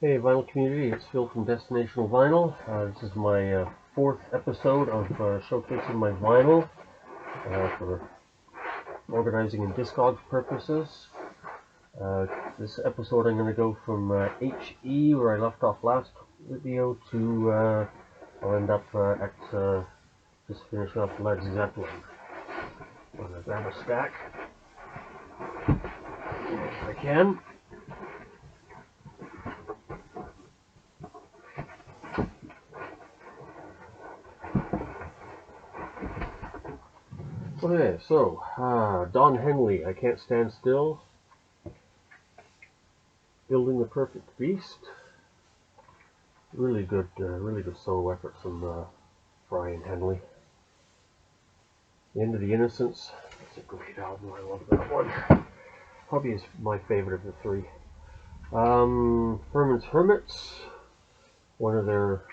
Hey vinyl community, it's Phil from Destinational Vinyl. This is my fourth episode of showcasing my vinyl for organizing and discog purposes. This episode I'm going to go from HE, where I left off last video, to I'll end up at just finishing off Led Zeppelin. I'm going to grab a stack if I can. Okay, so Don Henley, I Can't Stand Still, Building the Perfect Beast. Really good solo effort from Brian Henley. The End of the Innocents, that's a great album. I love that one. Probably is my favorite of the three. Herman's Hermits, one of their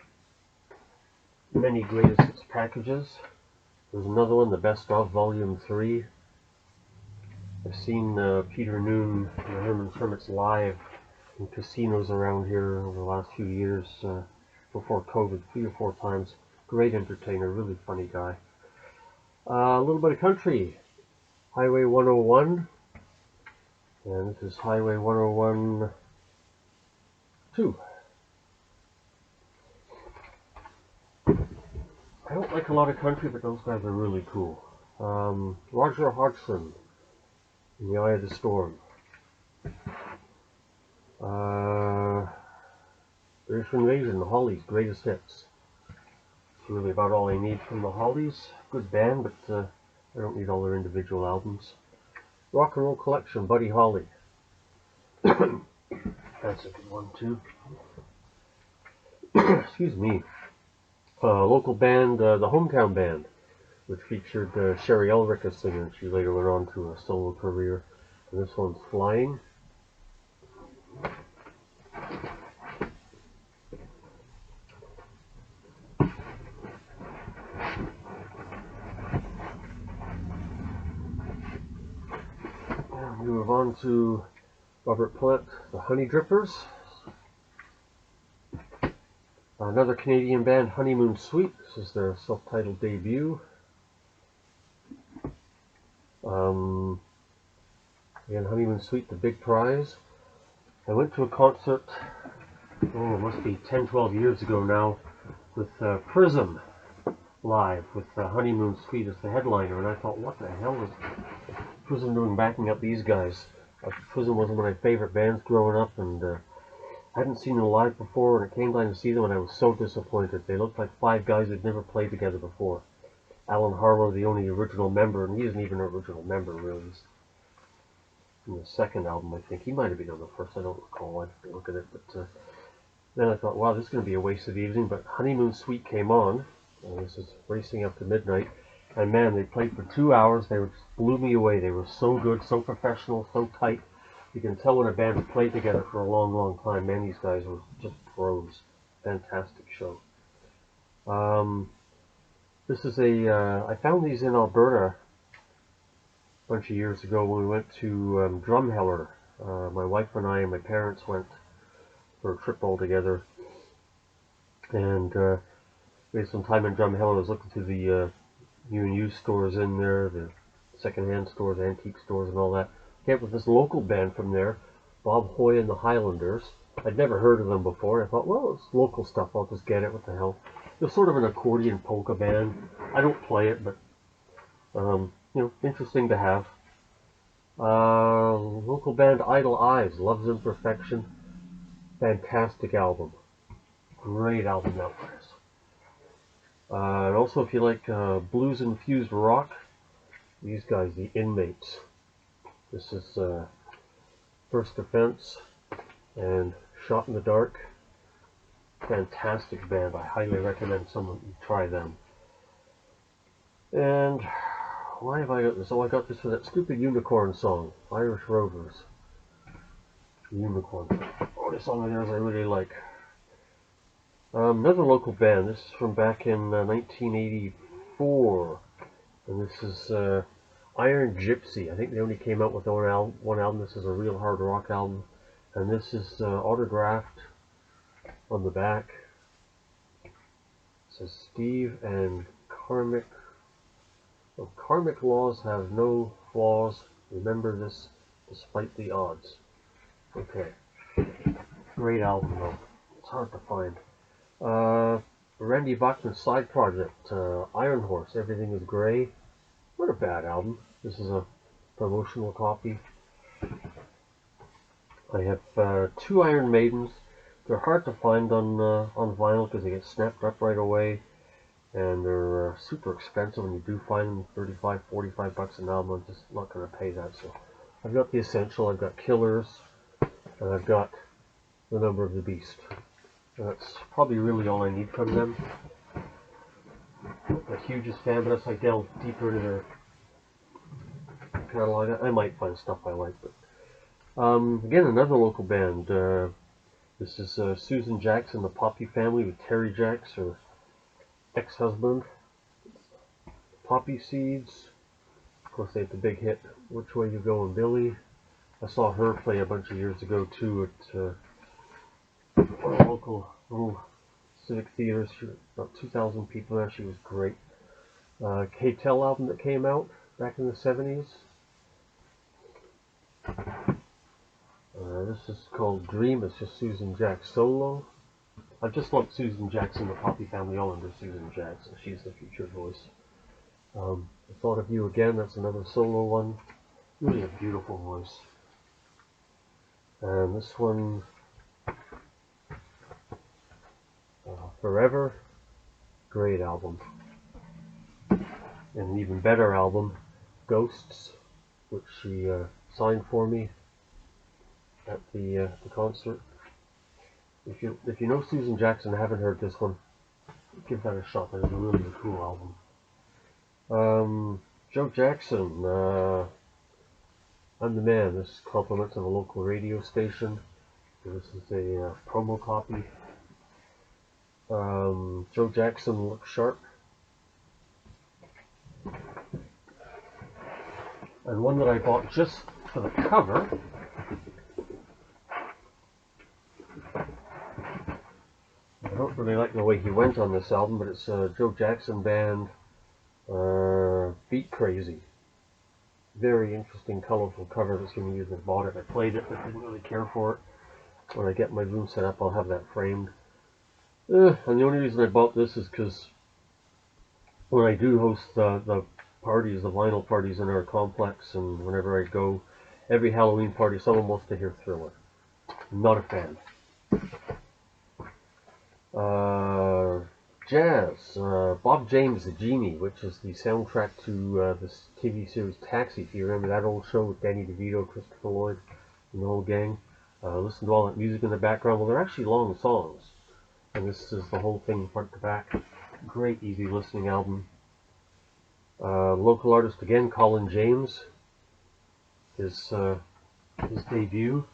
many greatest hits packages. There's another one, the Best of Volume 3. I've seen Peter Noon and the Herman's Hermits live in casinos around here over the last few years, before COVID, 3 or 4 times. Great entertainer, really funny guy. A little bit of country. Highway 101. And this is Highway 101 2. I don't like a lot of country, but those guys are really cool. Roger Hodgson, In the Eye of the Storm. British Invasion, the Hollies, Greatest Hits. It's really about all I need from the Hollies. Good band, but I don't need all their individual albums. Rock and Roll Collection, Buddy Holly. That's a good one too. Excuse me. Local band, the Hometown Band, which featured Sherry Elrick as singer. She later went on to a solo career. And this one's Flying. And we move on to Robert Plant, the Honey Drippers. Another Canadian band, Honeymoon Suite. This is their self-titled debut. Again, Honeymoon Suite, The Big Prize. I went to a concert, it must be 10-12 years ago now, with Prism live, with Honeymoon Suite as the headliner, and I thought, what the hell is Prism doing backing up these guys? Prism was one of my favorite bands growing up, and I hadn't seen them live before, and it came time to see them, and I was so disappointed. They looked like 5 guys who'd never played together before. Alan Harlow, the only original member, and he isn't even an original member, really. He's in the second album, I think. He might have been on the first, I don't recall. I have to look at it, but then I thought, wow, this is going to be a wasted evening, but Honeymoon Suite came on, and this is Racing Up to Midnight, and man, they played for 2 hours. They just blew me away. They were so good, so professional, so tight. You can tell when a band has played together for a long, long time. Man, these guys were just pros. Fantastic show. This is I found these in Alberta a bunch of years ago when we went to Drumheller. My wife and I and my parents went for a trip all together. And we had some time in Drumheller. I was looking through the U&U stores in there, the second-hand stores, antique stores and all that. Came up with this local band from there, Bob Hoy and the Highlanders. I'd never heard of them before. I thought, well, it's local stuff. I'll just get it. What the hell? It was sort of an accordion polka band. I don't play it, but interesting to have. Local band Idle Eyes, Love's Imperfection. Fantastic album. Great album that was. And also, if you like blues-infused rock, these guys, the Inmates. This is First Defense and Shot in the Dark. Fantastic band. I highly recommend someone try them. And why have I got this? Oh, I got this for that stupid Unicorn song, Irish Rovers. Unicorn. Oh, this song of theirs I really like. Another local band. This is from back in 1984, and this is Iron Gypsy. I think they only came out with one album. This is a real hard rock album, and this is autographed On the back it says Steve and karmic laws have no flaws. Remember this despite the odds. Okay. Great album though. It's hard to find. Randy Bachman's side project, Iron Horse, Everything is Grey. What a bad album. This is a promotional copy. I have 2 Iron Maidens. They're hard to find on vinyl because they get snapped up right away, and they're super expensive when you do find them. 35, 45 bucks an album. I'm just not going to pay that. So I've got the Essential, I've got Killers, and I've got The Number of the Beast. And that's probably really all I need from them. Not the hugest fan, but as I delve deeper into their catalog, I might find stuff I like. But again, another local band. This is Susan Jacks and the Poppy Family with Terry Jacks, her ex-husband. Poppy Seeds. Of course, they had the big hit, Which Way You Goin', Billy. I saw her play a bunch of years ago, too, at one of the local little civic theaters. She was about 2,000 people there. She was great. K-Tel album that came out back in the 70s. This is called Dream. It's just Susan Jacks solo. I just lumped Susan Jacks and the Poppy Family all under Susan Jacks, and she's the featured voice. I Thought of You Again. That's another solo one. Really a beautiful voice. And this one, Forever. Great album. And an even better album, Ghosts, which she signed for me at the concert. If you know Susan Jackson and haven't heard this one, give that a shot. That is a really cool album. Joe Jackson, I'm the Man. This is compliments of a local radio station. This is a promo copy. Joe Jackson Looks Sharp. And one that I bought just for the cover. I don't really like the way he went on this album, but it's a Joe Jackson Band, Beat Crazy. Very interesting, colorful cover. That's going to use. I bought it. I played it, but didn't really care for it. When I get my room set up, I'll have that framed. And the only reason I bought this is because when I do host the parties, the vinyl parties in our complex, and whenever I go, every Halloween party, someone wants to hear Thriller. Not a fan. Jazz. Bob James, The Genie, which is the soundtrack to this TV series Taxi. If you remember that old show with Danny DeVito, Christopher Lloyd, and the whole gang. Listen to all that music in the background. Well, they're actually long songs. And this is the whole thing front to back. Great, easy listening album. Local artist again, Colin James. His debut.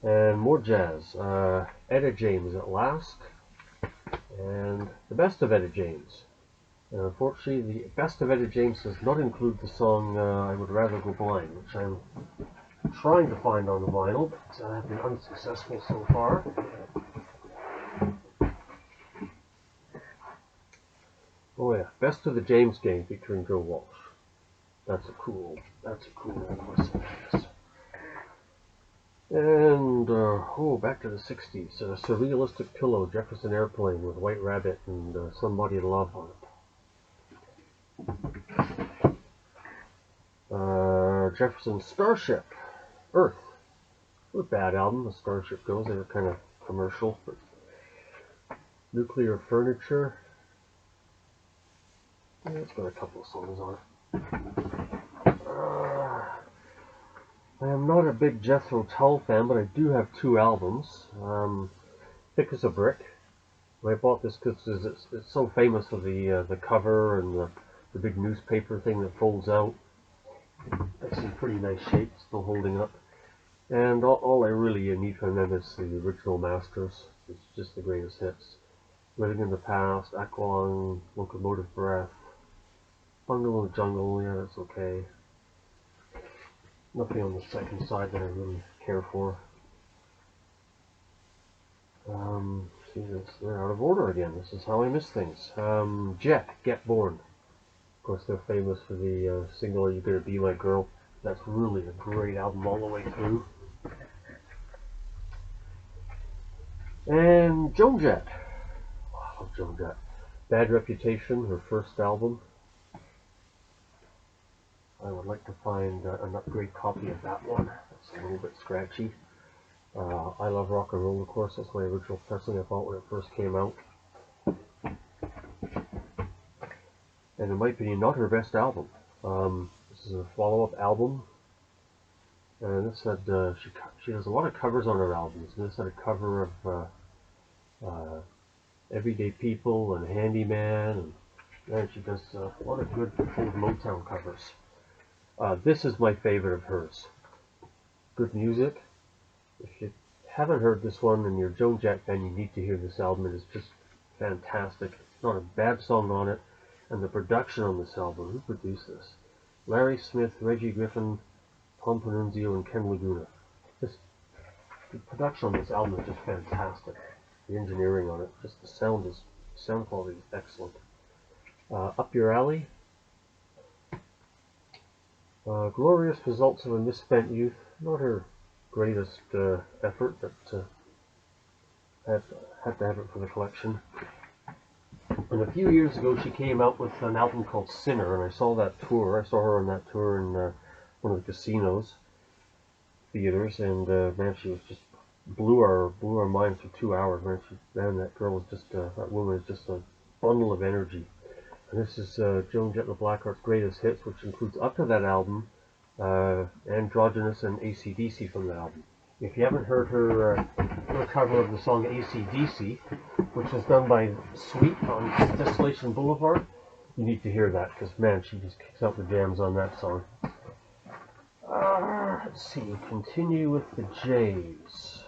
And more jazz. Etta James at last. And the best of Etta James. And unfortunately, the best of Etta James does not include the song I Would Rather Go Blind, which I'm trying to find on the vinyl, but I have been unsuccessful so far. Oh yeah, Best of the James Gang featuring Joe Walsh. That's a cool listen. And back to the 60s. Surrealistic Pillow, Jefferson Airplane with White Rabbit and Somebody to Love on it. Jefferson Starship, Earth. What a bad album as Starship goes. They were kind of commercial. But Nuclear Furniture. Yeah, it's got a couple of songs on it. I am not a big Jethro Tull fan, but I do have 2 albums. Thick as a Brick. I bought this because it's so famous for the cover and the big newspaper thing that folds out. It's in pretty nice shape, still holding up. And all I really need from them is the original masters. It's just the greatest hits. Living in the Past, Aqualung, Locomotive Breath, Bungalow Jungle, yeah, that's okay. Nothing on the second side that I really care for. See, they're out of order again. This is how I miss things. Jett, Get Born. Of course, they're famous for the single "Are You Gonna Be My Girl." That's really a great album all the way through. And Joan Jett. Oh, I love Joan Jett. Bad Reputation, her first album. I would like to find an upgrade copy of that one. It's a little bit scratchy. I Love Rock and Roll, of course. That's my original pressing I bought when it first came out. And in my opinion, not her best album. This is a follow-up album. And this had, she does a lot of covers on her albums. And this had a cover of Everyday People and Handyman. And she does a lot of good old Motown covers. This is my favorite of hers. Good music. If you haven't heard this one and you're a Joan Jett fan, you need to hear this album. It is just fantastic. Not a bad song on it. And the production on this album, who produced this? Larry Smith, Reggie Griffin, Tom Panunzio, and Ken Laguna. The production on this album is just fantastic. The engineering on it, just the sound quality is excellent. Up Your Alley. Glorious Results of a Misspent Youth. Not her greatest effort, but had to have it for the collection. And a few years ago she came out with an album called Sinner, and I saw that tour. I saw her on that tour in one of the casinos theaters, and man, she was just blew our minds for 2 hours. Man, that girl was just that woman is just a bundle of energy. And this is Joan Jett and the Blackhearts' greatest hits, which includes up to that album, Androgynous and AC/DC from that album. If you haven't heard her cover of the song AC/DC, which was done by Sweet on Desolation Boulevard, you need to hear that, because man, she just kicks out the jams on that song. Let's see, continue with the J's.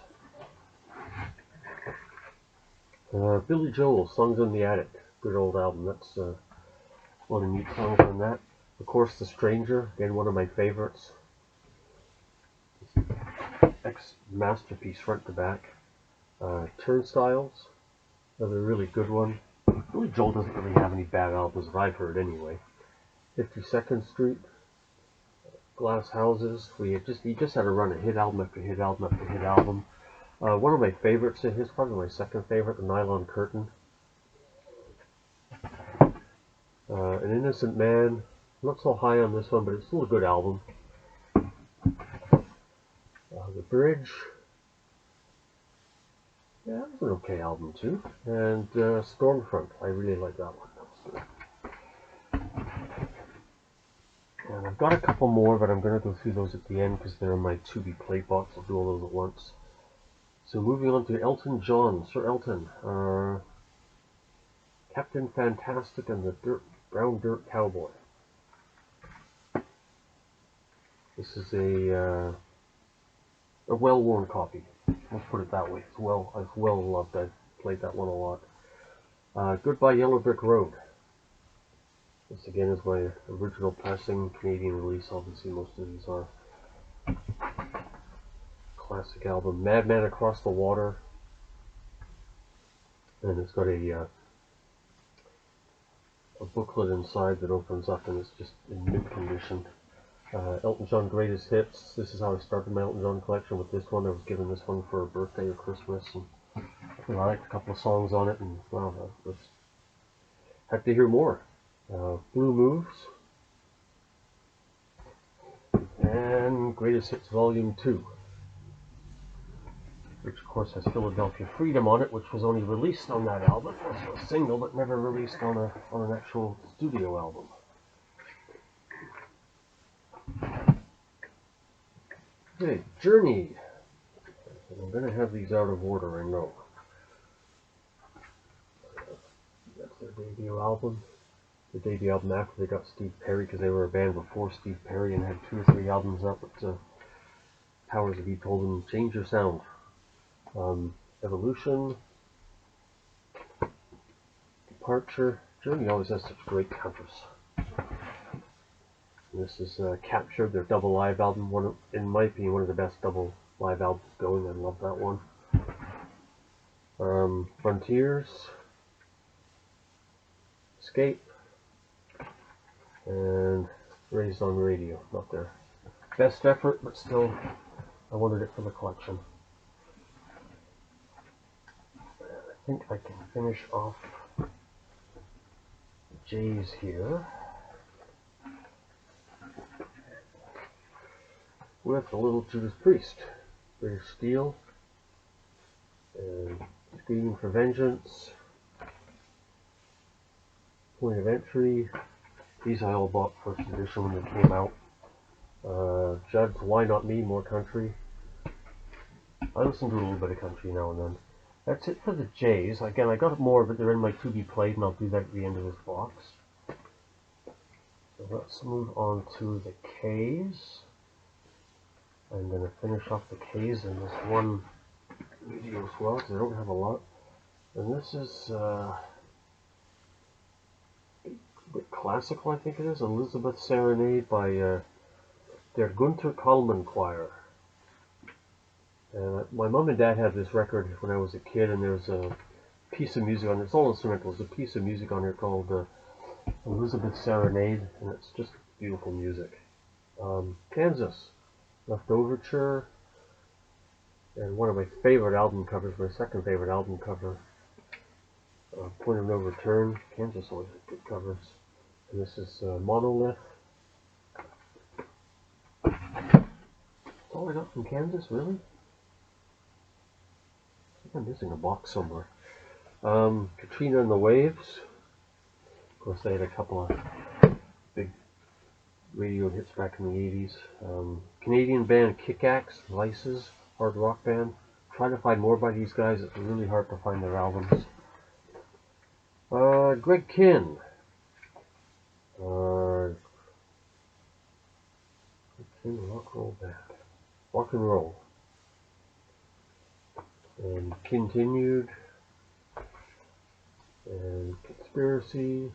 Billy Joel, Songs in the Attic, good old album. That's one of the neat songs on that. Of course, The Stranger, again one of my favorites. Masterpiece front to back. Turnstiles, another really good one. Billy Joel doesn't really have any bad albums that I've heard anyway. 52nd Street, Glass Houses. He just had a run of hit album after hit album after hit album. One of my favorites of his, probably my second favorite, The Nylon Curtain. An Innocent Man. Not so high on this one, but it's still a good album. The Bridge. Yeah, that was an okay album too. And Stormfront. I really like that one. That was good. And I've got a couple more, but I'm going to go through those at the end because they're in my to-be play box. I'll do all those at once. So moving on to Elton John, Sir Elton. Captain Fantastic and the Brown Dirt Cowboy. This is a well-worn copy. Let's put it that way. It's well loved. I've played that one a lot. Goodbye Yellow Brick Road. This again is my original pressing, Canadian release. Obviously, most of these are. Classic album. Madman Across the Water. And it's got a booklet inside that opens up, and it's just in mint condition. Elton John Greatest Hits. This is how I started my Elton John collection with this one. I was given this one for a birthday or Christmas, and I liked a couple of songs on it, and wow, I just had to hear more. Blue Moves. And Greatest Hits Volume 2. Which of course has Philadelphia Freedom on it, which was only released on that album. Also a single, but never released on an actual studio album. Okay, Journey. I'm going to have these out of order, I know. That's their debut album. The debut album after they got Steve Perry, because they were a band before Steve Perry and had 2 or 3 albums up, but powers that be told them, change your sound. Evolution. Departure. Journey always has such great covers. This is Captured, their double live album. In my opinion, one of the best double live albums going. I love that one. Frontiers, Escape, and Raised on Radio. Not their best effort, but still, I wanted it for the collection. I think I can finish off J's here with a little Judas Priest, British Steel, and Screaming for Vengeance, Point of Entry. These I all bought first edition when they came out. Judd's Why Not Me, More Country. I listen to a little bit of country now and then. That's it for the J's. Again, I got more, but they're in my to be played, and I'll do that at the end of this box. So let's move on to the K's. I'm going to finish off the K's in this one video as well, because I don't have a lot. And this is a bit classical, I think it is. Elizabeth Serenade by Der Gunther Kallman Choir. My mom and dad had this record when I was a kid, and there's a piece of music on it. It's all instrumental. There's a piece of music on here called Elizabeth Serenade, and it's just beautiful music. Kansas, Left Overture, and one of my favorite album covers, my second favorite album cover, Point of No Return. Kansas always had good covers. And this is Monolith. That's all I got from Kansas, really? I'm missing a box somewhere. Katrina and the Waves. Of course, they had a couple of big radio hits back in the 80s. Canadian band Kick-Axe, Vices, hard rock band. Try to find more by these guys. It's really hard to find their albums. Greg Kihn. Rock Roll Band. Rock and Roll. And Continued, and Conspiracy,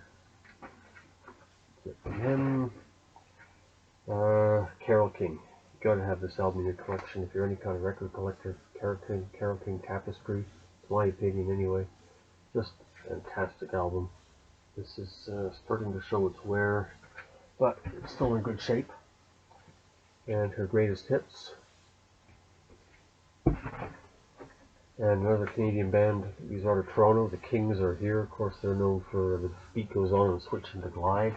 and Carole King. You gotta have this album in your collection if you're any kind of record collector. Carole King Tapestry, in my opinion anyway. Just a fantastic album. This is starting to show its wear, but it's still in good shape. And her greatest hits. And another Canadian band, these are out of Toronto, the Kings are here. Of course, they're known for The Beat Goes On and Switching to Glide.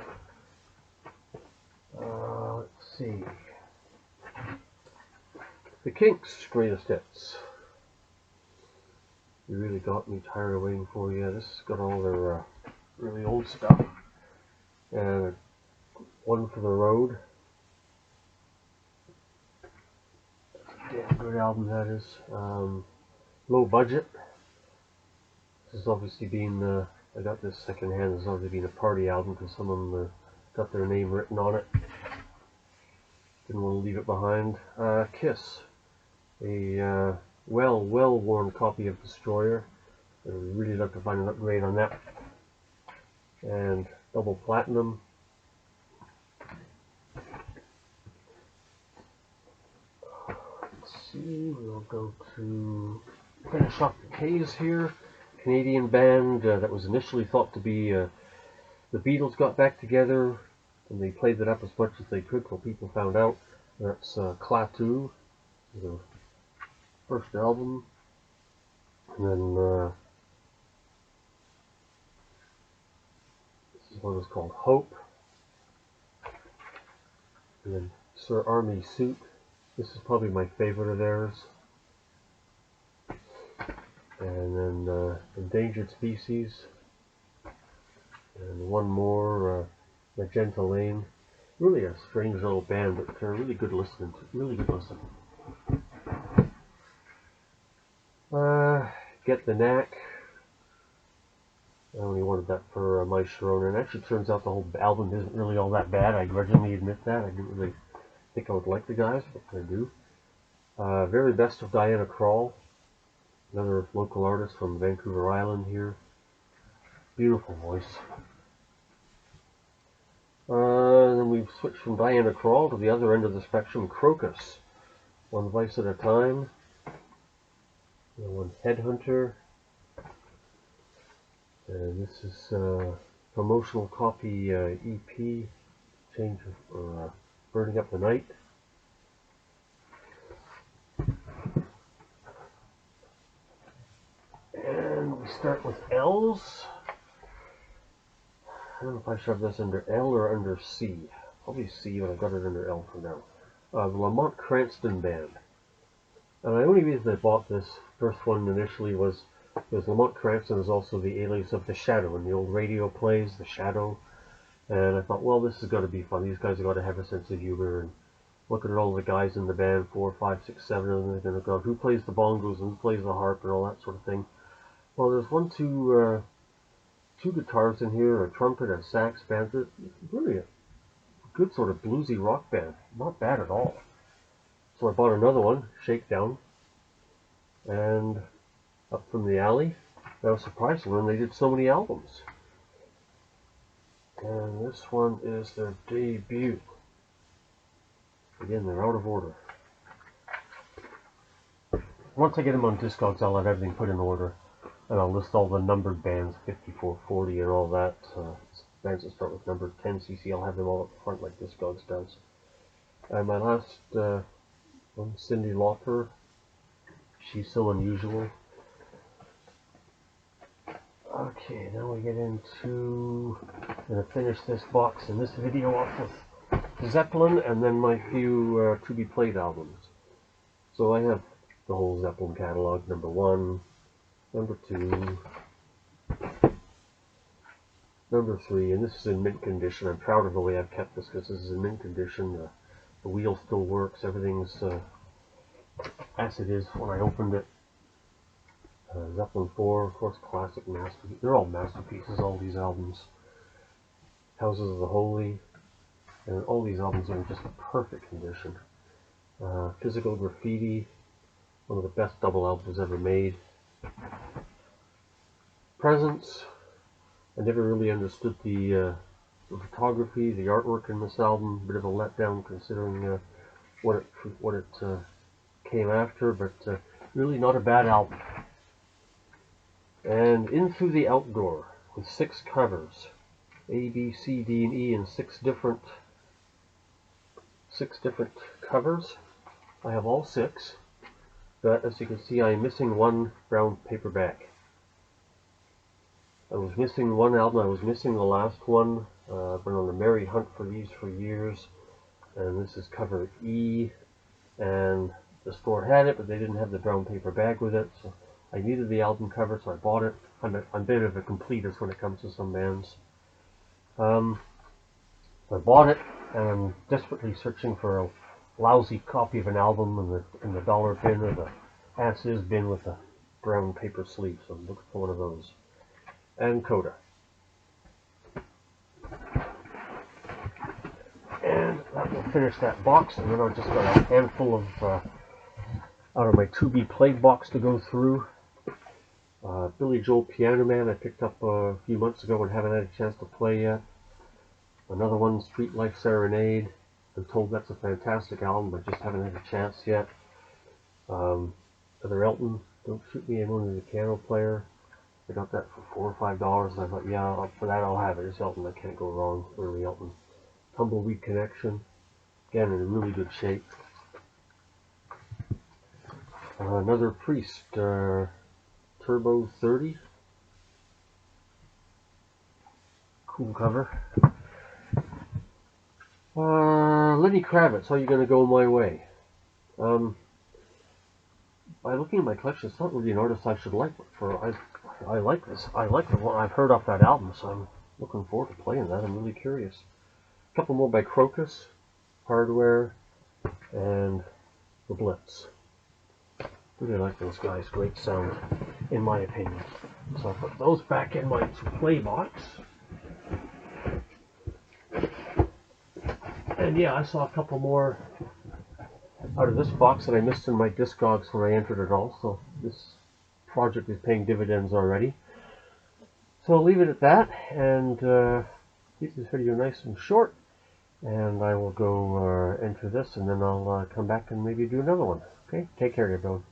Let's see. The Kinks' greatest hits. You really got me tired of waiting for you. This has got all their really old stuff. And One for the Road. Damn good album that is. Low Budget. This has obviously been, I got this second hand, this has obviously been a party album because someone got their name written on it. Didn't want to leave it behind. Kiss. A well-worn copy of Destroyer. I would really like to find an upgrade on that. And Double Platinum. Let's see, we'll go to finish off the K's here. Canadian band that was initially thought to be the Beatles got back together and they played it up as much as they could till people found out. That's Klaatu, the first album. And then this is one that's called Hope. And then Sir Army Suit. This is probably my favorite of theirs. And then Endangered Species, and one more, Magenta Lane. Really a strange little band, but they're really good listening to. Really good listening. Get the Knack. I only wanted that for My Sharona, and actually turns out the whole album isn't really all that bad. I grudgingly admit that. I didn't really think I would like the guys, but I do. Very Best of Diana Krall. Another local artist from Vancouver Island here. Beautiful voice. Then we've switched from Diana Krall to the other end of the spectrum, Crocus. One Vice at a Time. And one Headhunter. And this is promotional copy EP, Change of Burning Up the Night. And we start with L's. I don't know if I should have this under L or under C. Probably C, but I've got it under L for now. The Lamont Cranston Band. And the only reason I bought this first one initially was because Lamont Cranston is also the alias of the Shadow in the old radio plays, the Shadow. And I thought, well, this has got to be fun. These guys have got to have a sense of humor. And looking at all the guys in the band, 4, 5, 6, 7, and they're going to go, who plays the bongos and who plays the harp and all that sort of thing. Well, there's two guitars in here, a trumpet, a sax band. It's really a good sort of bluesy rock band. Not bad at all. So I bought another one, Shakedown, and Up from the Alley. I was surprised when they did so many albums. And this one is their debut. Again, they're out of order. Once I get them on Discogs, I'll have everything put in order. And I'll list all the numbered bands, 5440 and all that. Bands that start with number 10cc, I'll have them all up front like Discogs does. And my last one, Cyndi Lauper. She's So Unusual. Okay, now we get into... I'm going to finish this box and this video off with Zeppelin and then my few to-be-played albums. So I have the whole Zeppelin catalog, number 1, number 2, number 3, and this is in mint condition. I'm proud of the way I've kept this because this is in mint condition. The wheel still works, everything's as it is when I opened it. Zeppelin 4, of course, classic masterpiece. They're all masterpieces, all these albums. Houses of the Holy, and all these albums are in just perfect condition. Physical Graffiti, one of the best double albums ever made. Presence, I never really understood the photography, the artwork in this album. Bit of a letdown considering what it came after, but really not a bad album. And Into the Outdoor with 6 covers, A, B, C, D, and E, in 6 different covers. I have all 6, but as you can see, I am missing one brown paperback. I was missing one album. I was missing the last one. I've been on a merry hunt for these for years, and this is cover E. And the store had it, but they didn't have the brown paper bag with it. So I needed the album cover, so I bought it. I'm a bit of a completist when it comes to some bands. I bought it, and I'm desperately searching for a lousy copy of an album in the dollar bin or the as-is bin with a brown paper sleeve. So I'm looking for one of those. And Coda. And that will finish that box, and then I've just got a handful of out of my to-be-played box to go through. Billy Joel Piano Man I picked up a few months ago and haven't had a chance to play yet. Another one, Street Life Serenade. I'm told that's a fantastic album, I just haven't had a chance yet. Other Elton, Don't Shoot Me, I'm Only the Piano Player. I got that for $4 or $5, and I thought, yeah, for that I'll have it. It's Elton, I can't go wrong. Early Elton. Tumbleweed Connection, again in really good shape. Another Priest, Turbo 30. Cool cover. Lenny Kravitz, How You Gonna Go My Way? By looking at my collection, it's not really an artist I should like, but I like this. I like the one I've heard off that album, so I'm looking forward to playing that. I'm really curious. A couple more by Crocus, Hardware, and The Blitz. Really like those guys. Great sound, in my opinion. So I'll put those back in my play box. And yeah, I saw a couple more out of this box that I missed in my Discogs when I entered it all. So this project is paying dividends already. So I'll leave it at that and keep this video nice and short. And I will go enter this, and then I'll come back and maybe do another one. Okay, take care, everyone.